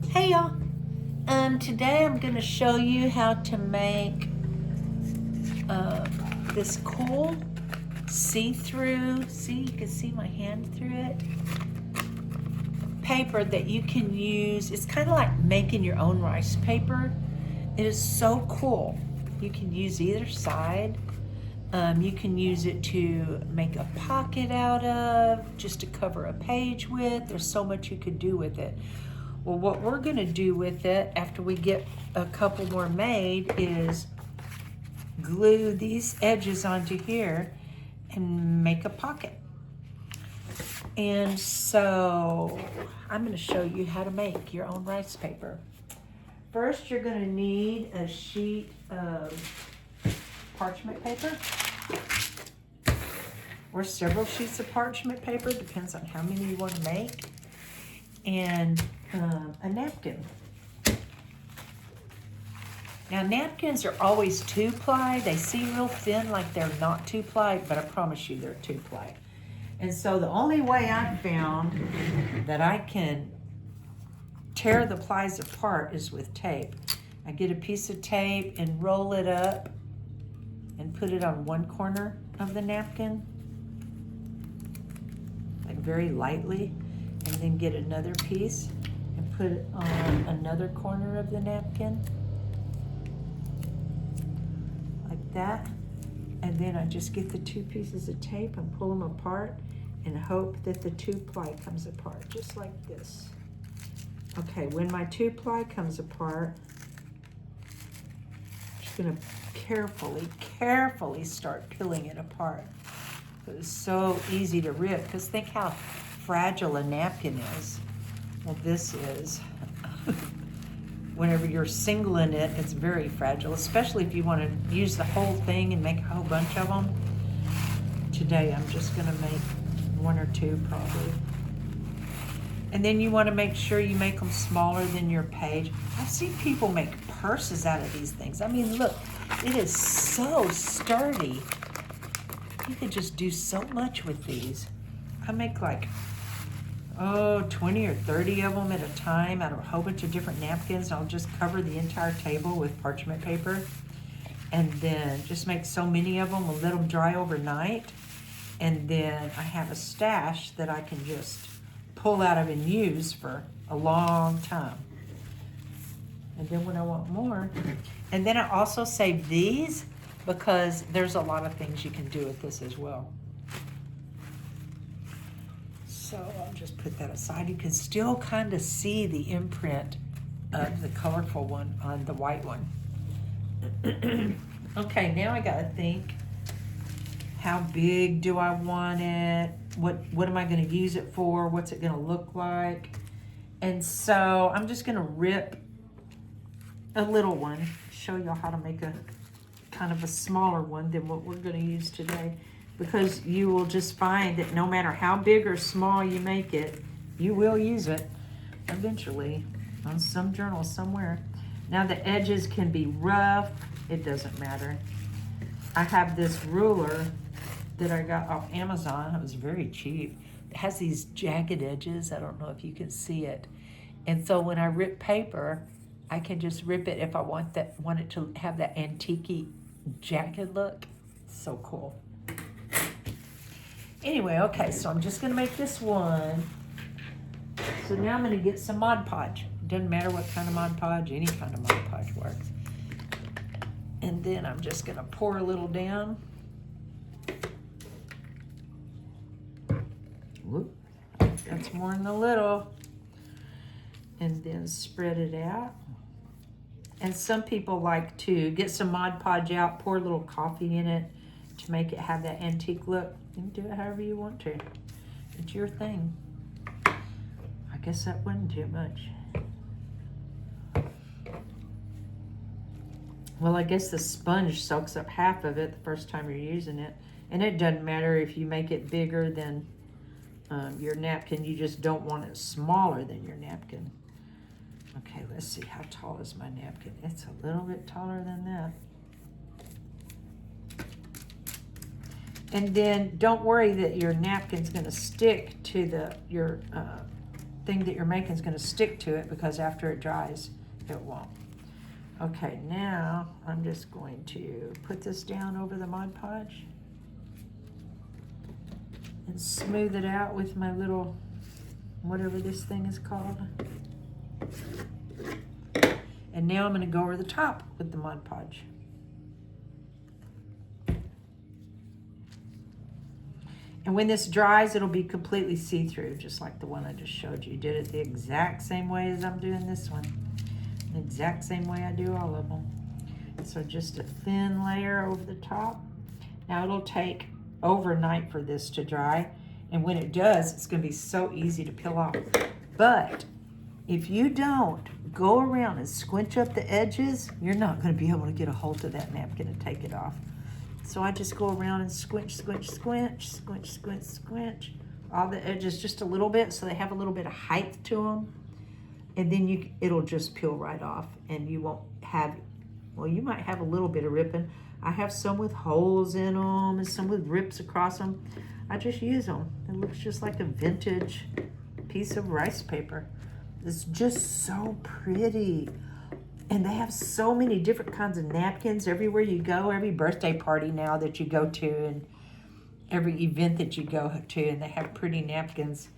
Hey y'all, today I'm going to show you how to make this cool see-through, you can see my hand through it, paper that you can use. It's kind of like making your own rice paper. It is so cool. You can use either side. You can use it to make a pocket out of, just to cover a page with. There's so much you could do with it. Well, what we're gonna do with it after we get a couple more made is glue these edges onto here and make a pocket. And so I'm gonna show you how to make your own rice paper. First, you're gonna need a sheet of parchment paper or several sheets of parchment paper, depends on how many you want to make, and a napkin. Now napkins are always 2-ply. They seem real thin like they're not 2-ply, but I promise you they're 2-ply. And so the only way I've found that I can tear the plies apart is with tape. I get a piece of tape and roll it up and put it on one corner of the napkin, like very lightly, and then get another piece and put it on another corner of the napkin, like that. And then I just get the two pieces of tape and pull them apart and hope that the 2-ply comes apart, just like this. Okay, when my 2-ply comes apart, I'm just gonna carefully start peeling it apart. It's so easy to rip, because think how fragile a napkin is. Well, this is. Whenever you're singling it, it's very fragile, especially if you want to use the whole thing and make a whole bunch of them. Today, I'm just gonna make 1 or 2 probably. And then you want to make sure you make them smaller than your page. I've seen people make purses out of these things. I mean, look, it is so sturdy. You could just do so much with these. I make like, 20 or 30 of them at a time out of a whole bunch of different napkins. I'll just cover the entire table with parchment paper and then just make so many of them. We'll let them dry overnight. And then I have a stash that I can just pull out of and use for a long time. And then when I want more, and then I also save these because there's a lot of things you can do with this as well. So I'll just put that aside. You can still kind of see the imprint of the colorful one on the white one. Okay, now I gotta think, how big do I want it? What am I gonna use it for? What's it gonna look like? And so I'm just gonna rip a little one, show y'all how to make a kind of a smaller one than what we're gonna use today, because you will just find that no matter how big or small you make it, you will use it eventually on some journal somewhere. Now the edges can be rough, it doesn't matter. I have this ruler that I got off Amazon. It was very cheap. It has these jagged edges. I don't know if you can see it. And so when I rip paper, I can just rip it if I want it to have that antique jagged look. So cool. Anyway, okay, so I'm just gonna make this one. So now I'm gonna get some Mod Podge. Doesn't matter what kind of Mod Podge, any kind of Mod Podge works. And then I'm just gonna pour a little down. Whoop, that's more than a little. And then spread it out. And some people like to get some Mod Podge out, pour a little coffee in it to make it have that antique look. You can do it however you want to. It's your thing. I guess that wasn't too much. Well, I guess the sponge soaks up half of it the first time you're using it. And it doesn't matter if you make it bigger than your napkin. You just don't want it smaller than your napkin. Okay, let's see, how tall is my napkin? It's a little bit taller than that. And then don't worry that your napkin's gonna stick to thing that you're making is going to stick to it, because after it dries, it won't. Okay, now I'm just going to put this down over the Mod Podge and smooth it out with my little, whatever this thing is called. And now I'm going to go over the top with the Mod Podge. And when this dries, it'll be completely see-through, just like the one I just showed you. Did it the exact same way as I'm doing this one. The exact same way I do all of them. So just a thin layer over the top. Now it'll take overnight for this to dry. And when it does, it's going to be so easy to peel off. But if you don't go around and squinch up the edges, you're not going to be able to get a hold of that napkin and take it off. So I just go around and squinch, squinch, squinch, squinch, squinch, squinch. All the edges just a little bit, so they have a little bit of height to them. And then it'll just peel right off, and you won't have, well, you might have a little bit of ripping. I have some with holes in them and some with rips across them. I just use them. It looks just like a vintage piece of rice paper. It's just so pretty. And they have so many different kinds of napkins everywhere you go, every birthday party now that you go to, and every event that you go to, and they have pretty napkins.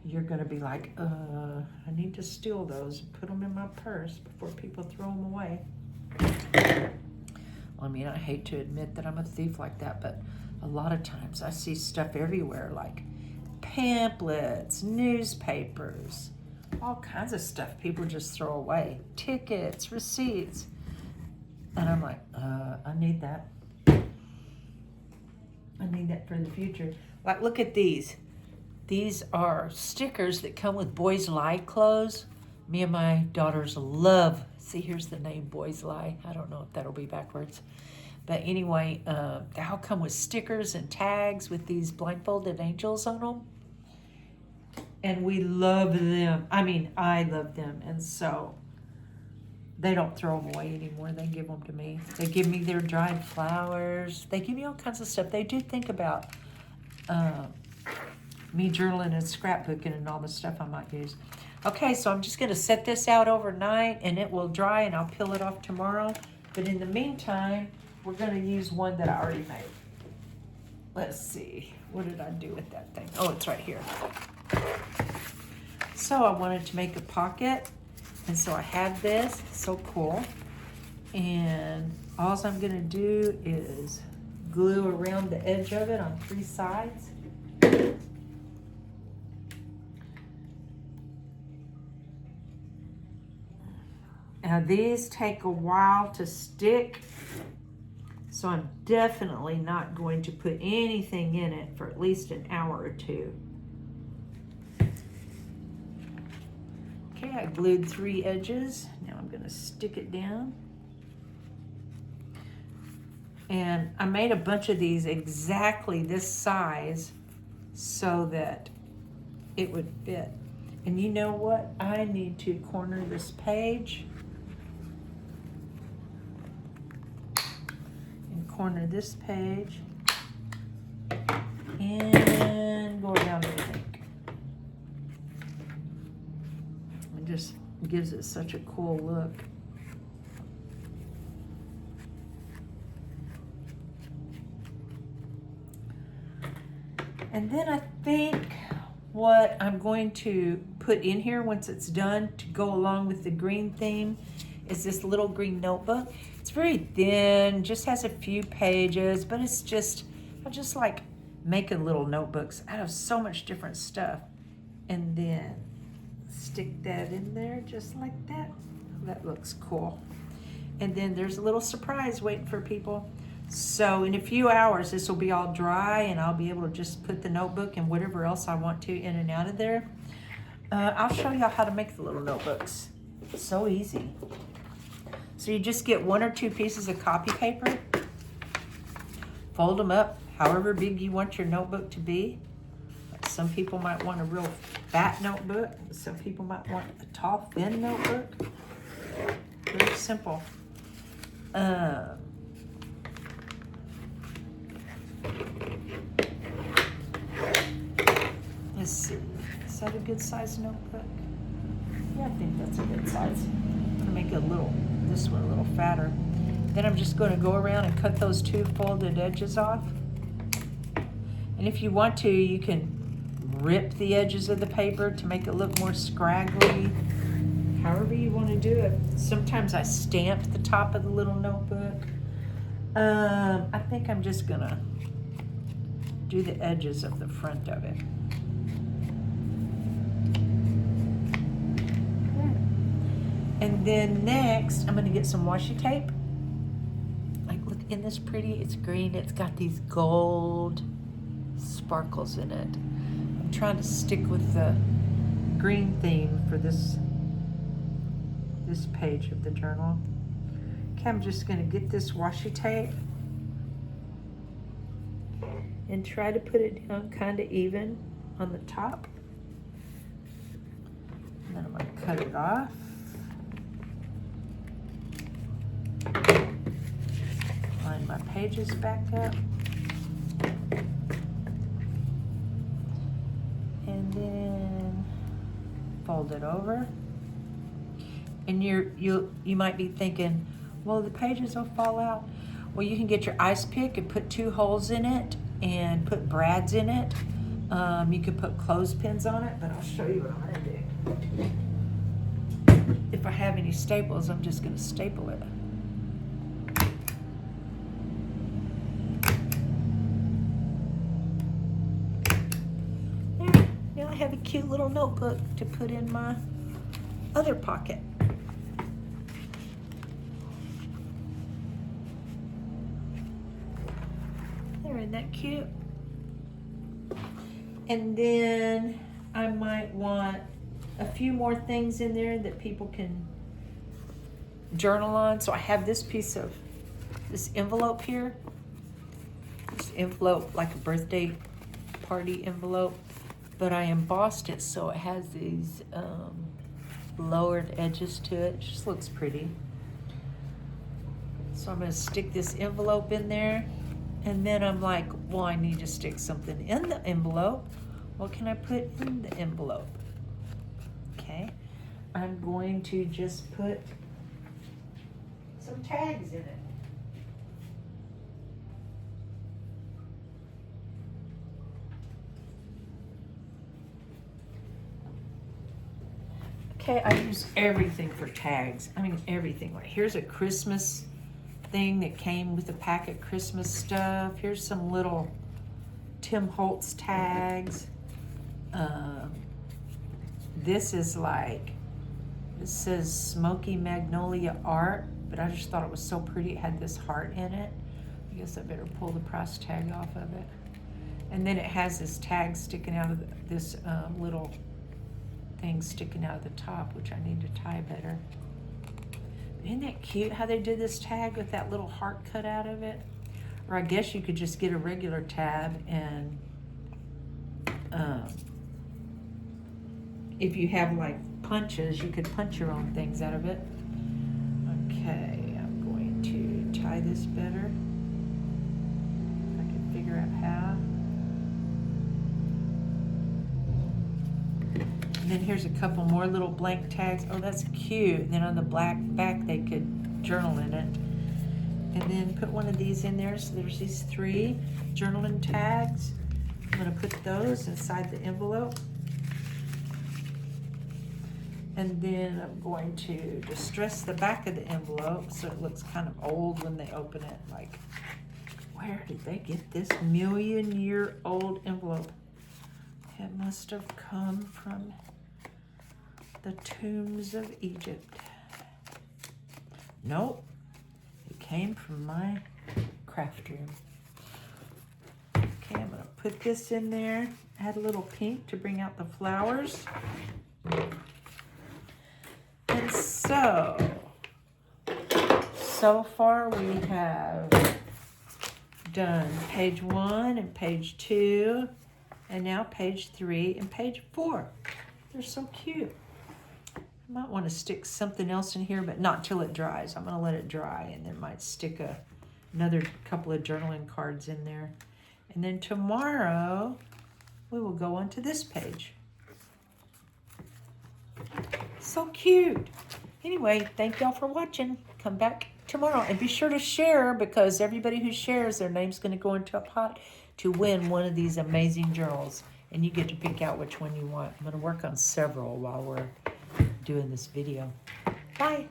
You're going to be like, I need to steal those and put them in my purse before people throw them away. I mean, I hate to admit that I'm a thief like that, but a lot of times I see stuff everywhere, like pamphlets, newspapers, all kinds of stuff people just throw away. Tickets, receipts. And I'm like, I need that. I need that for the future. Like, look at these. These are stickers that come with Boys Lie clothes. Me and my daughters love, see, here's the name, Boys Lie. I don't know if that'll be backwards. But anyway, they all come with stickers and tags with these blindfolded angels on them. And we love them. I mean, I love them. And so they don't throw them away anymore. They give them to me. They give me their dried flowers. They give me all kinds of stuff. They do think about me journaling and scrapbooking and all the stuff I might use. Okay, so I'm just going to set this out overnight, and it will dry, and I'll peel it off tomorrow. But in the meantime, we're going to use one that I already made. Let's see. What did I do with that thing? Oh, it's right here. So I wanted to make a pocket, and so I have this. So cool. And all I'm going to do is glue around the edge of it on 3 sides. Now these take a while to stick, so I'm definitely not going to put anything in it for at least an hour or 2. Okay, I glued 3 edges. Now I'm going to stick it down. And I made a bunch of these exactly this size so that it would fit. And you know what? I need to corner this page. Corner this page and go around the ink. It just gives it such a cool look. And then I think what I'm going to put in here once it's done to go along with the green theme is this little green notebook. It's very thin, just has a few pages, but it's just, I just like making little notebooks out of so much different stuff. And then stick that in there just like that. That looks cool. And then there's a little surprise waiting for people. So in a few hours, this will be all dry, and I'll be able to just put the notebook and whatever else I want to in and out of there. I'll show y'all how to make the little notebooks. It's so easy. So you just get 1 or 2 pieces of copy paper, fold them up however big you want your notebook to be. Some people might want a real fat notebook. Some people might want a tall, thin notebook. Very simple. Let's see. So that a good size notebook? Yeah, I think that's a good size. I'm gonna make this one a little fatter. Then I'm just gonna go around and cut those 2 folded edges off. And if you want to, you can rip the edges of the paper to make it look more scraggly. However you want to do it. Sometimes I stamp the top of the little notebook. I think I'm just gonna do the edges of the front of it. And then next, I'm gonna get some washi tape. Like, look, isn't this pretty? It's green, it's got these gold sparkles in it. I'm trying to stick with the green theme for this page of the journal. Okay, I'm just gonna get this washi tape and try to put it down kind of even on the top. And then I'm gonna cut it off. Line my pages back up. And then fold it over. And you might be thinking, well, the pages will fall out. Well, you can get your ice pick and put 2 holes in it and put brads in it. You could put clothespins on it, but I'll show you what I'm gonna do. If I have any staples, I'm just gonna staple it. There, now I have a cute little notebook to put in my other pocket. Isn't that cute? And then I might want a few more things in there that people can journal on. So I have this envelope here. This envelope, like a birthday party envelope, but I embossed it so it has these lowered edges to it. It just looks pretty. So I'm gonna stick this envelope in there. And then I'm like, well, I need to stick something in the envelope. What can I put in the envelope? Okay, I'm going to just put some tags in it. Okay, I use everything for tags. I mean, everything. Like, here's a Christmas thing that came with a pack of Christmas stuff. Here's some little Tim Holtz tags. This says Smoky Magnolia Art, but I just thought it was so pretty. It had this heart in it. I guess I better pull the price tag off of it. And then it has this tag sticking out of this little thing sticking out of the top, which I need to tie better. Isn't that cute how they did this tag with that little heart cut out of it? Or I guess you could just get a regular tab and if you have like punches, you could punch your own things out of it. Okay, I'm going to tie this better. If I can figure out how. And then here's a couple more little blank tags. Oh, that's cute. And then on the black back, they could journal in it. And then put one of these in there. So there's these 3 journaling tags. I'm gonna put those inside the envelope. And then I'm going to distress the back of the envelope so it looks kind of old when they open it. Like, where did they get this million-year-old envelope? It must have come from the tombs of Egypt. Nope, it came from my craft room. Okay, I'm gonna put this in there. Add a little pink to bring out the flowers. And so far we have done page 1 and page 2, and now page 3 and page 4. They're so cute. I might want to stick something else in here, but not till it dries. I'm going to let it dry and then might stick another couple of journaling cards in there. And then tomorrow we will go on to this page. So cute. Anyway, thank y'all for watching. Come back tomorrow and be sure to share, because everybody who shares, their name's going to go into a pot to win one of these amazing journals. And you get to pick out which one you want. I'm going to work on several while we're doing this video. Bye.